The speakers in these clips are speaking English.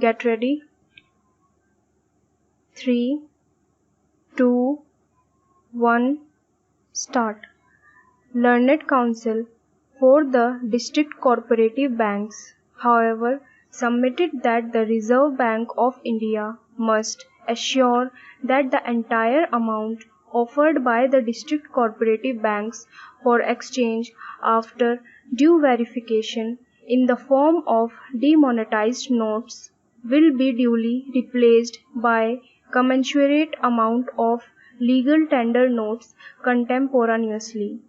Get ready. 3, 2, 1, start. Learned Counsel for the District Cooperative Banks, however, submitted that the Reserve Bank of India must assure that the entire amount offered by the district cooperative banks for exchange after due verification in the form of demonetized notes will be duly replaced by commensurate amount of legal tender notes contemporaneously.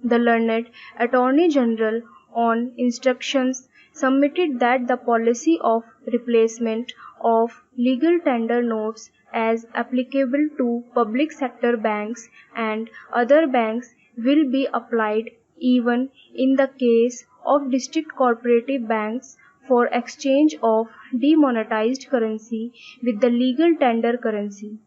The learned Attorney General, on instructions, submitted that the policy of replacement of legal tender notes as applicable to public sector banks and other banks will be applied even in the case of district cooperative banks for exchange of demonetized currency with the legal tender currency.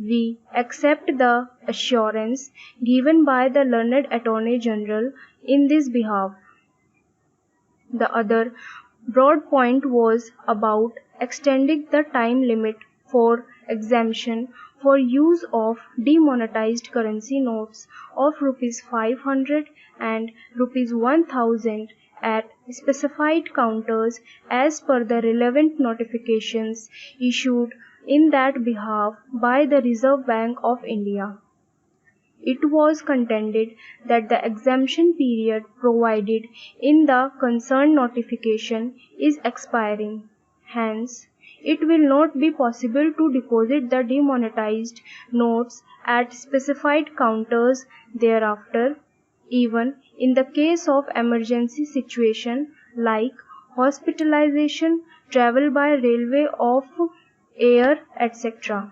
We accept the assurance given by the learned Attorney General in this behalf. The other broad point was about extending the time limit for exemption for use of demonetized currency notes of Rs 500 and Rs 1000 at specified counters as per the relevant notifications issued in that behalf by the Reserve Bank of India. It was contended that the exemption period provided in the concerned notification is expiring. Hence, it will not be possible to deposit the demonetized notes at specified counters thereafter, even in the case of emergency situation like hospitalization, travel by railway of air, etc.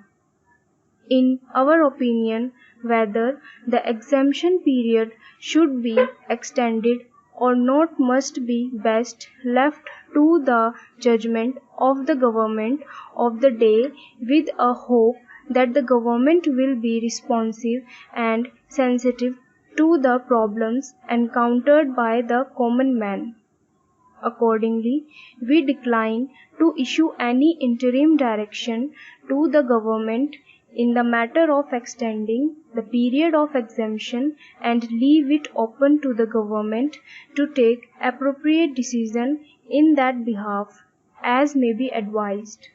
In our opinion, whether the exemption period should be extended or not must be best left to the judgment of the government of the day, with a hope that the government will be responsive and sensitive to the problems encountered by the common man. Accordingly, we decline to issue any interim direction to the government in the matter of extending the period of exemption and leave it open to the government to take appropriate decision in that behalf as may be advised.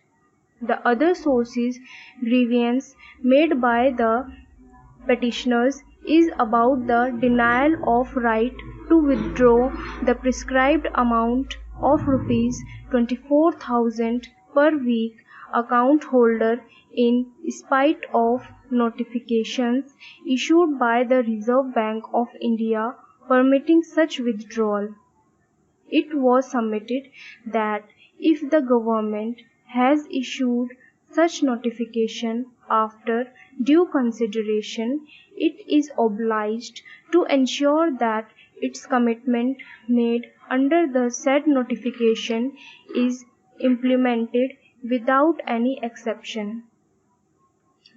The other sources grievance made by the petitioners is about the denial of right to withdraw the prescribed amount of Rs 24,000 per week account holder in spite of notifications issued by the Reserve Bank of India permitting such withdrawal. It was submitted that if the government has issued such notification after due consideration, it is obliged to ensure that its commitment made under the said notification is implemented without any exception.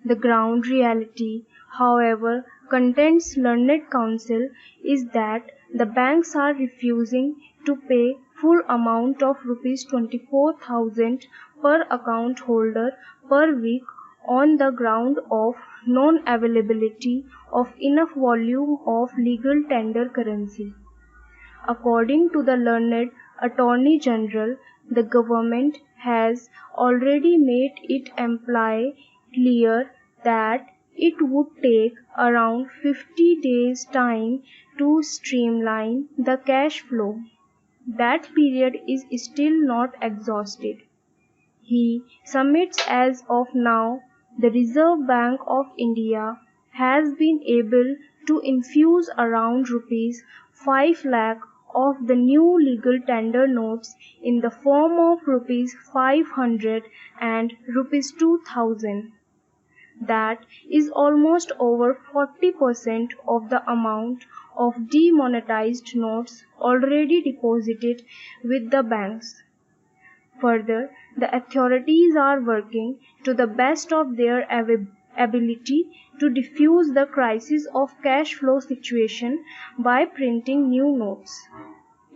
The ground reality, however, contends learned counsel, is that the banks are refusing to pay full amount of Rs 24,000 per account holder per week on the ground of non-availability of enough volume of legal tender currency. According to the learned Attorney General, the government has already made it imply clear that it would take around 50 days' time to streamline the cash flow. That period is still not exhausted. He submits as of now, the Reserve Bank of India has been able to infuse around Rs 5 lakh of the new legal tender notes in the form of Rs 500 and Rs 2000. That is almost over 40% of the amount of demonetized notes already deposited with the banks. Further, the authorities are working to the best of their ability to diffuse the crisis of cash flow situation by printing new notes.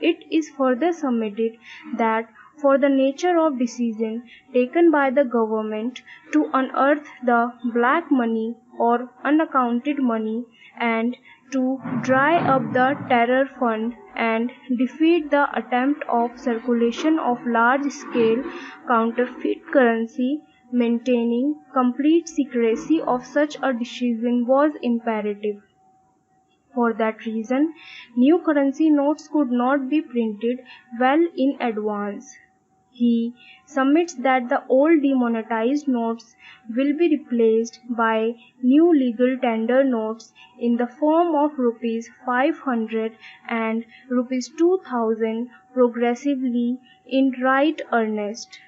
It is further submitted that for the nature of decision taken by the government to unearth the black money or unaccounted money and to dry up the terror fund and defeat the attempt of circulation of large-scale counterfeit currency. Maintaining complete secrecy of such a decision was imperative. For that reason, new currency notes could not be printed well in advance. He submits that the old demonetized notes will be replaced by new legal tender notes in the form of rupees 500 and rupees 2000 progressively in right earnest.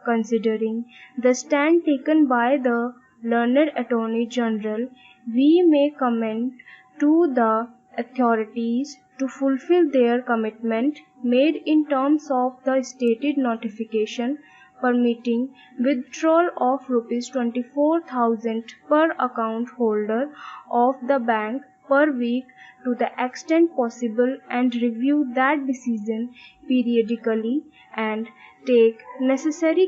Considering the stand taken by the learned Attorney General, we may commend to the authorities to fulfill their commitment made in terms of the stated notification permitting withdrawal of rupees 24,000 per account holder of the bank per week to the extent possible and review that decision periodically and take necessary